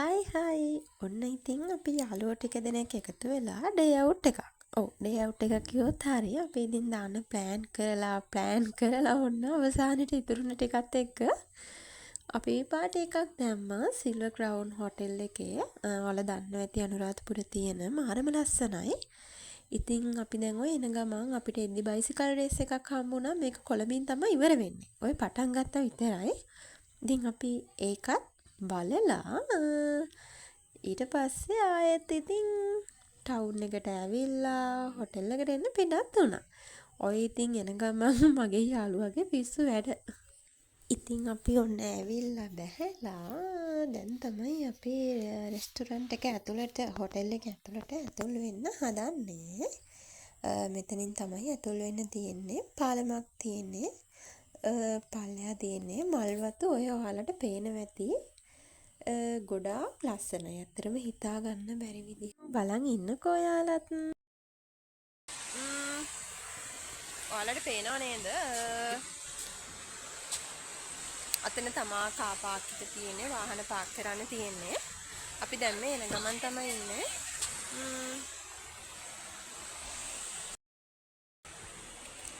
හයි ඔන්න ඉතින් අපි යාළුවෝ ටික දෙනෙක් එකතු වෙලා ඩේ අවුට් එකක්. ඔව් ඩේ අවුට් එකක් කිව්වොත් හරිය. අපි ඉතින් දාන්න ප්ලෑන් කරලා ඔන්න අවසානෙට ඉතුරුන ටිකත් එක්ක අපි පාටි එකක් දැම්මා සිල්වර් ක්‍රවුන් හෝටල් එකේ. ඔයාලා දන්නවා ඇති අනුරාධපුරේ තියෙන මාරම ලස්සනයි. ඉතින් අපි දැන් ඔය එන ගමන් අපිට එද්දි බයිසිකල් රේස් එකක් හම්බුණා. මේක කොළඹින් තමයි ඉවර වෙන්නේ. ඔය පටන් ගත්තා විතරයි. ඉතින් අපි ඒකත් බලලා ඊට පස්සේ ආයෙත් ඉතින් ටවුන් එකට ඇවිල්ලා හොටෙල් එකට එන්න පිටත් වුණා. ඔය ඉතින් එන ගමන් මගේ යාළුවාගේ පිස්සු වැඩ. ඉතින් අපි ඔන්න ඇවිල්ලා බැහැලා දැන් තමයි අපි රෙස්ටොරන්ට් එක ඇතුළට හොටෙල් එක ඇතුළට ඇතුල් වෙන්න හදන්නේ. මෙතනින් තමයි ඇතුල් වෙන්න තියෙන්නේ. පාලමක් තියෙන්නේ. පල්ලෙහා තියෙන්නේ මල්වතු ඔය ඔයාලට පේනවා ඇති. ගොඩාක් ලස්සනයි. ඇත්තටම හිතා ගන්න බැරි විදිහ. බලන් ඉන්නකෝ ඔයාලත්. ඔයාලට පේනව නේද? අතන තමා කාර් පාක් එක තියෙන්නේ. වාහන පාක් කරන්න තියෙන්නේ. අපි දැන් මේ එන ගමන් තමයි ඉන්නේ.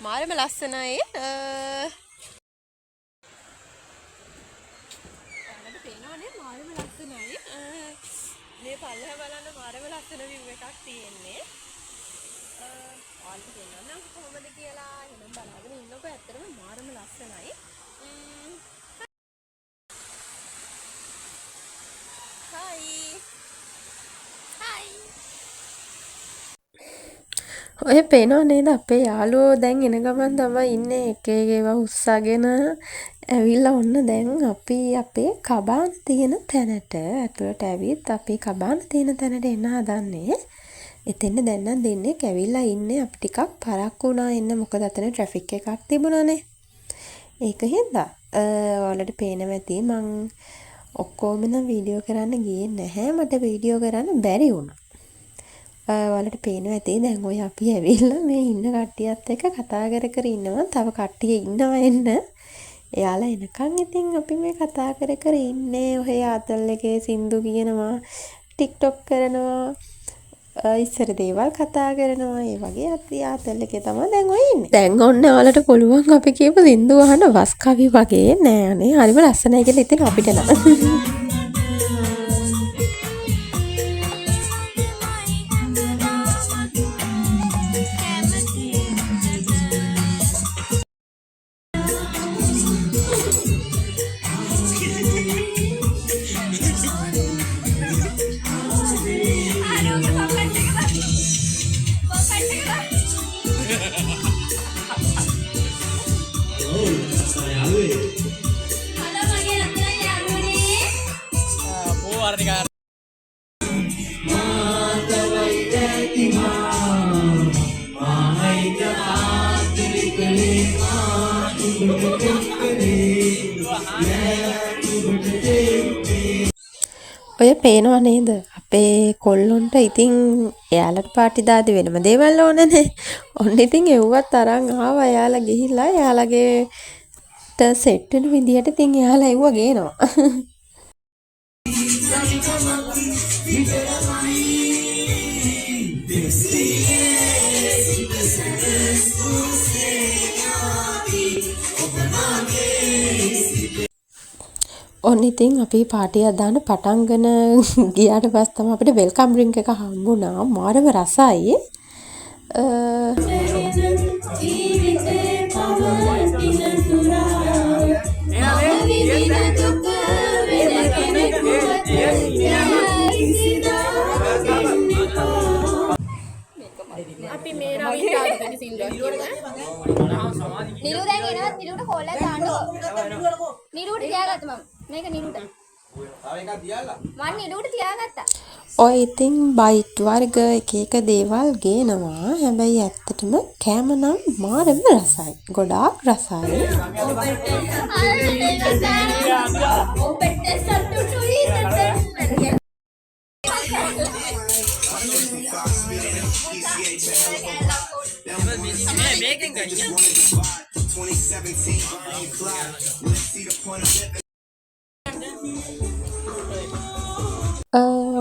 මාරම ලස්සනයි. ඔයාලට පේනවනේ මාරම ලස්සනයි. මේ පල්ලෙහා බලන්න මාරම ලස්සන view එකක් තියෙන්නේ. ඔයාලට පේනවනම් කොහොමද කියලා එහෙනම් බලාගෙන ඉන්නකෝ. ඇත්තටම මාරම ලස්සනයි. ඔය පේනව නේද අපේ යාළුවෝ දැන් එන ගමන් තමයි ඉන්නේ. එක එක ඒවා උස්සගෙන ඇවිල්ලා ඔන්න දැන් අපි අපේ කබාන තියෙන තැනට ඇතුළට ඇවිත් අපි කබාන තියෙන තැනට එන්න හදන්නේ. එතෙන්න දැන් නම් දෙන්නෙක් ඇවිල්ලා ඉන්නේ. අපි ටිකක් පරක්කු වුණා එන්න. මොකද අතන ට්‍රැෆික් එකක් තිබුණානේ. ඒක හින්දා ඔයාලට පේනවා ඇති මං ඔක්කොම නම් වීඩියෝ කරන්න ගියේ නැහැ. මට වීඩියෝ කරන්න බැරි වුණා. ඔයාලට පේනවා ඇති දැන් ඔය අපි ඇවිල්ලා මේ ඉන්න කට්ටියත් එක්ක කතා කර ඉන්නවා. තව කට්ටිය ඉන්නවා එන්න. එයාලා එනකන් ඉතින් අපි මේ කතා කර ඉන්නේ. ඔය ආතල් එකේ සින්දු කියනවා, ටික්ටොක් කරනවා, ඉස්සර දේවල් කතා කරනවා. ඒ වගේ අපි ආතල් එකේ තමයි දැන් ඔය ඉන්නේ. දැන් ඔන්න ඔයාලට පුළුවන් අපි කියපු සින්දු අහන වස් කවි වගේ නෑනේ. හරිම ලස්සනයි කියලා ඉතින් අපිට නම්. ඔය පේනවා නේද අපේ කොල්ලොන්ට ඉතින් එයාලට පාටි දාදි වෙනම දේවල් ඕනනේ. ඔන්න ඉතින් එව්වත් අරන් ආවා. එයාලා ගිහිල්ලා එයාලගේට සෙට් වෙන විදියට ඉතින් එයාලා එව්වා ගේනවා. ඔන්න ඉතින් අපි පාටියක් දාන්න පටන්ගෙන ගියාට පස්සේ තමයි අපිට වෙල්කම් ඩ්‍රින්ක් එක හම්බුණා. මාරම රසයි. අපි මේ රවින්දාගේ සිල්වා කියනවා. නිරු දැන් එනවා. නිරුට කෝල් එක දාන්නකෝ. නිරුට තියාගත්ත මම. මේක නිරුට. තව එකක් තියාලා. මම නිරුට තියාගත්තා. ඔය ඉතින් බයිට් වර්ග එක එක දේවල් ගේනවා. හැබැයි ඇත්තටම කෑම නම් මාරම රසයි. ගොඩාක් රසයි.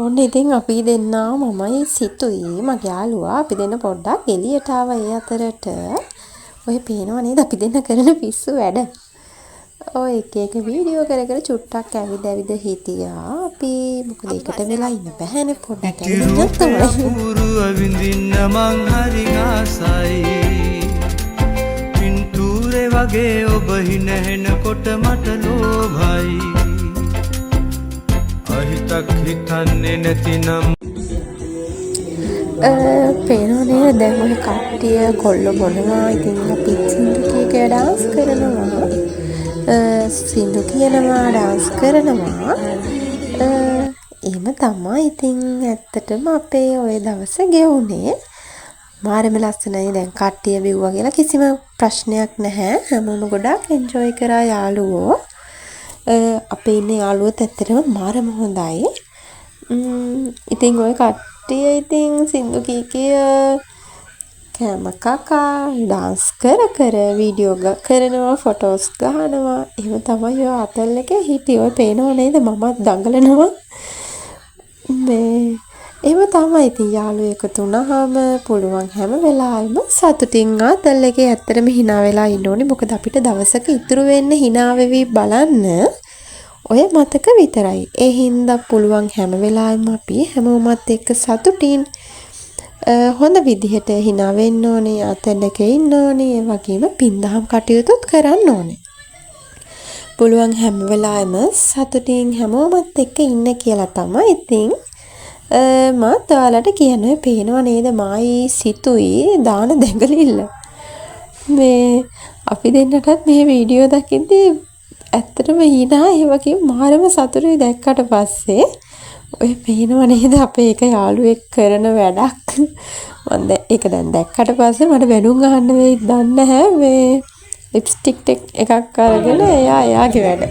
ඔන්න ඉතින් අපි දෙන්නා මමයි සිතුයි මගේ යාළුවා අපි දෙන්න පොඩ්ඩක් එළියට ආවා ඒ අතරට. ඔය පේනව නේද අපි දෙන්න කරන පිස්සු වැඩ. ඔය එක වීඩියෝ කර කර චුට්ටක් ඇවිද හිටියා. අපි මොකද ඒකට වෙලා ඉන්න බෑනේ පොඩ්ඩක් ඇවිදින්න තමයි. පුරුව විඳින්න මං හරි ආසයි. පින්තූරේ වගේ ඔබ හිනහෙනකොට මට ලෝභයි. අහිතක් හිතන්නේ නැතිනම් පේනවනේ දැන් ඔය කට්ටිය කොල්ල බොනවා. ඉතින් අපි සින්දුකේ ඩාන්ස් කරනවා. සින්දු කියනවා ඩාන්ස් කරනවා. එහෙම තමයි ඉතින් ඇත්තටම අපේ ඔය දවස ගෙවුනේ. මාරම ලස්සනයි. දැන් කට්ටිය බිව්වා කියලා කිසිම ප්‍රශ්නයක් නැහැ. හැමෝම ගොඩාක් එන්ජොයි කරා යාළුවෝ. අපේ ඉන්න යාළුවොත් ඇත්තටම මාරම හොඳයි. ඉතින් ඔය කට්ටිය ඉතින් සින්දු කීකිය කෑම කකා ඩාන්ස් කර වීඩියෝ කරනවා ෆොටෝස් ගහනවා. එහෙම තමයි ඔය අතල් එකේ හිටියේ. ඔය පේනව නේද මමත් දඟලනවා. මේ එහෙම තමයි ඉතින් යාළුවෝ එකතු වුණාම පුළුවන් හැම වෙලාවෙම සතුටින් අතල් එකේ ඇත්තටම hina වෙලා ඉන්න ඕනේ. මොකද අපිට දවසක ඉතුරු වෙන්න hina වෙවි බලන්න ඔය මතක විතරයි. ඒ හින්දා පුළුවන් හැම වෙලාවෙම අපි හැමෝමත් එක්ක සතුටින් හොඳ විදිහට hina වෙන්න ඕනේ. අතල් එකේ ඉන්න ඕනේ. ඒ වගේම පින්දහම් කටයුතුත් කරන්න ඕනේ. පුළුවන් හැම වෙලාවෙම සතුටින් හැමෝමත් එක්ක ඉන්න කියලා තමයි ඉතින් මත් ඔයාලට කියන්නේ. පේනව නේද මායි සිතුයි දාන දැඟලිල්ල. මේ අපි දෙන්නටත් මේ වීඩියෝ දකිද්දී ඇත්තටම hina ඒ වගේ මාරම සතුටුයි දැක්කට පස්සේ. ඔය පේනව නේද අපේ එක යාළුවෙක් කරන වැඩක්. මම ඒක දැන් දැක්කට පස්සේ මට බැනුම් අහන්න වෙයිද දන්නේ නැහැ. මේ ලිප්ස්ටික් එකක් අරගෙන එයාගේ වැඩ.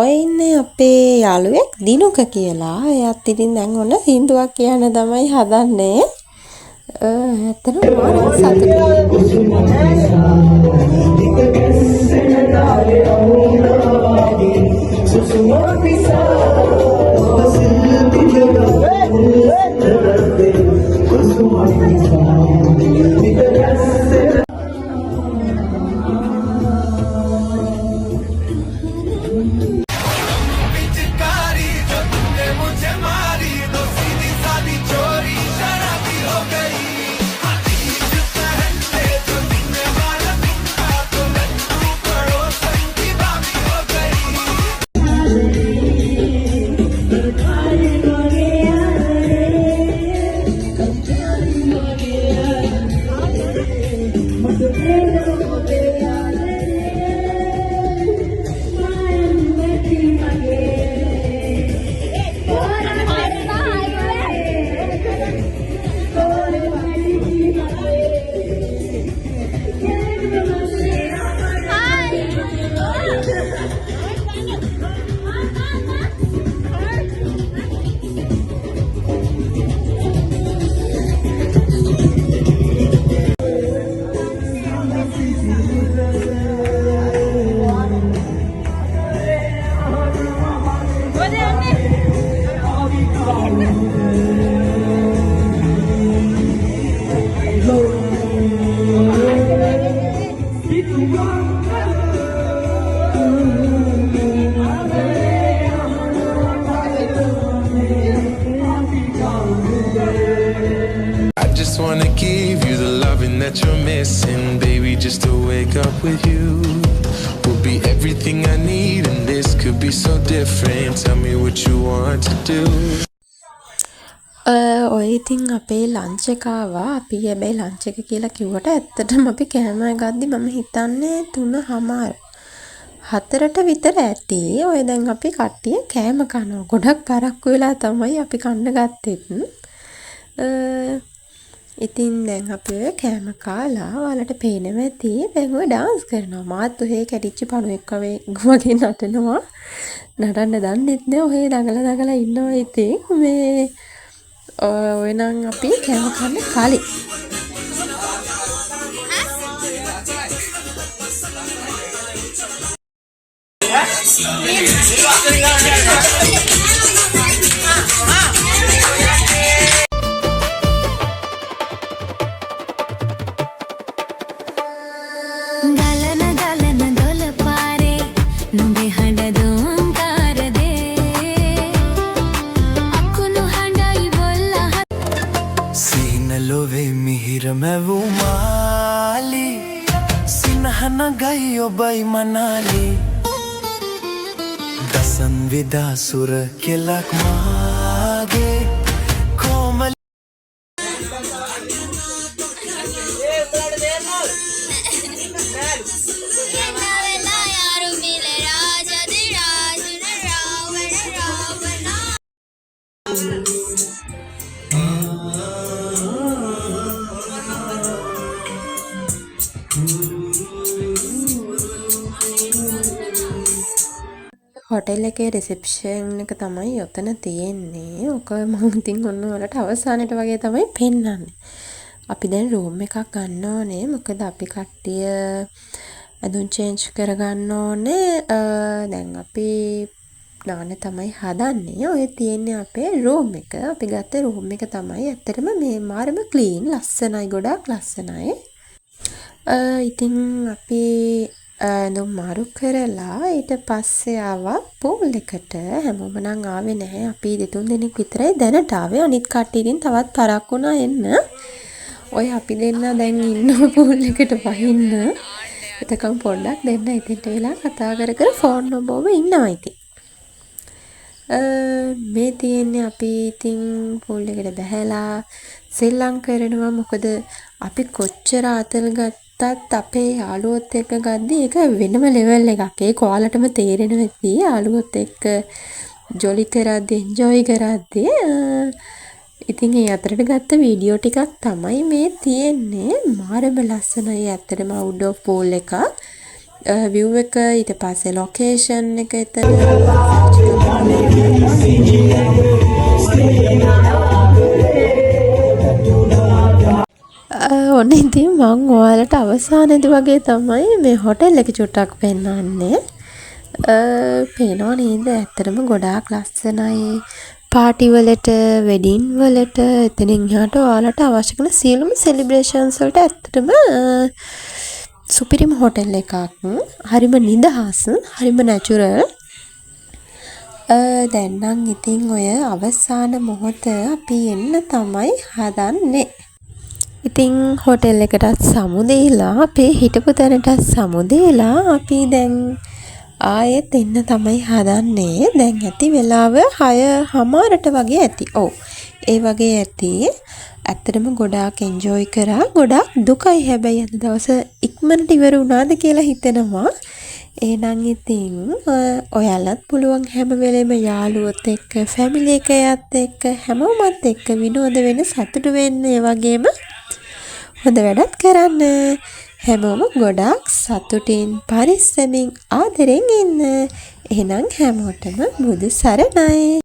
ඔය ඉන්නේ අපේ යාළුවෙක් දිනුක කියලා. එයාත් ඉතින් දැන් ඔන්න සින්දුවක් කියන්න තමයි හදන්නේ. ඇත්තටම මාරම just wanna give you the loving that you're missing, baby. Just to wake up with you will be everything I need, and this could be so different. Tell me what you want to do. ඔය ඉතින් අපේ lunch එක ආවා. අපි හැබැයි lunch එක කියලා කිව්වට ඇත්තටම අපි කෑම ගද්දි මම හිතන්නේ 3:00 විතර ඇති. ඔය දැන් අපි කට්ටිය කෑම කනවා. ගොඩක් පරක්කු වෙලා තමයි අපි කන්න ගත්තෙත්. ඉතින් දැන් අපි කෑම කාලා ඔයාලට පේනවා ඇති දැන් ඔය ඩාන්ස් කරනවා. මාත් ඔහේ කැටිච්ච පණුවෙක් වගේ නටනවා. නටන්න දන්නෙත් නෑ ඔහේ දඟලා ඉන්නවා. ඉතින් මේ ඔය නම් අපි කෑම කන්න කලින් ලොවේ මිහිර මැවුමාලි සිනහන ගයි ඔබයි මනාලි දසන් විදා සුර කෙලක් මාගේ කොමලි හොටෙල් එකේ රිසෙප්ෂන් එක තමයි ඔතන තියෙන්නේ. ඔක මම ඉතින් ඔන්න ඔයාලට අවසානෙට වගේ තමයි පෙන්නන්නේ. අපි දැන් රූම් එකක් ගන්න ඕනේ. මොකද අපි කට්ටිය ඇඳුම් චේන්ජ් කරගන්න ඕනේ. දැන් අපි නාන තමයි හදන්නේ. ඔය තියෙන්නේ අපේ රූම් එක. අපි ගත්ත රූම් එක තමයි ඇත්තටම මේ මාරම ක්ලීන්, ලස්සනයි, ගොඩාක් ලස්සනයි. ඉතින් අපි ඇඳුම් මාරු කරලා ඊට පස්සේ ආවා පූල් එකට. හැමෝම නම් ආවේ නැහැ. අපි 2-3 දෙනෙක් විතරයි දැනට ආවේ. අනිත් කට්ටිය ඉතින් තවත් පරක් වුණා එන්න. ඔය අපි දෙන්න දැන් ඉන්නවා පූල් එකට වහින්න. එතකම් පොඩ්ඩක් දෙන්න ඉතින්ට වෙලා කතා කර ෆෝන් නොබෝව ඉන්නවා ඉතින්. මේ තියෙන්නේ අපි ඉතින් පූල් එකට බහැලා සෙල්ලම් කරනවා. මොකද අපි කොච්චර අතල් ගත්තත් අපේ යාළුවොත් එක්ක ගද්දි ඒක වෙනම ලෙවල් එකක්. ඒක ඔයාලටම තේරෙනවා ඇති. යාළුවොත් එක්ක ජොලි කරද්දී එන්ජොයි කරද්දී ඉතින් ඒ අතරට ගත්ත වීඩියෝ ටිකක් තමයි මේ තියෙන්නේ. මාරම ලස්සනයි ඇත්තටම අවුට්ඩෝර් පූල් එක. view එක ඊට පස්සේ location එක එතන ඔන්න ඉතින් මම ඔයාලට අවසානයේදී වගේ තමයි මේ හොටෙල් එක චුට්ටක් පෙන්නන්නේ. පේනවා නේද? ඇත්තටම ගොඩාක් ලස්සනයි. පාටි වලට, වෙඩින් වලට, එතනින් එහාට ඔයාලට අවශ්‍ය කරන සියලුම සෙලිබ්‍රේෂන්ස් වලට ඇත්තටම සුපිරිම හොටෙල් එකක්. හරිම නිදහස්, හරිම නැචරල්. දැන් නම් ඉතින් ඔය අවසාන මොහොත අපි එන්න තමයි හදන්නේ. ඉතින් හොටෙල් එකටත් සමු දීලා අපේ හිටපු තැනටත් සමු දීලා අපි දැන් ආයෙත් එන්න තමයි හදන්නේ. දැන් ඇති වෙලාව 6:00ට වගේ ඇති. ඔව්. ඒ වගේ ඇති. ඇත්තටම ගොඩාක් එන්ජොයි කරා. ගොඩාක් දුකයි හැබැයි අද දවස ඉක්මනට ඉවර වුණාද කියලා හිතෙනවා. එහෙනම් ඉතින් ඔයාලත් පුළුවන් හැම වෙලේම යාළුවොත් එක්ක, ෆැමිලි එකයත් එක්ක, හැමෝමත් එක්ක විනෝද වෙන්න, සතුටු වෙන්න, ඒ වගේම හොඳ වැඩත් කරන්න. හැමෝම ගොඩාක් සතුටින්, පරිස්සමින්, ආදරෙන් ඉන්න. එහෙනම් හැමෝටම බුදු සරණයි.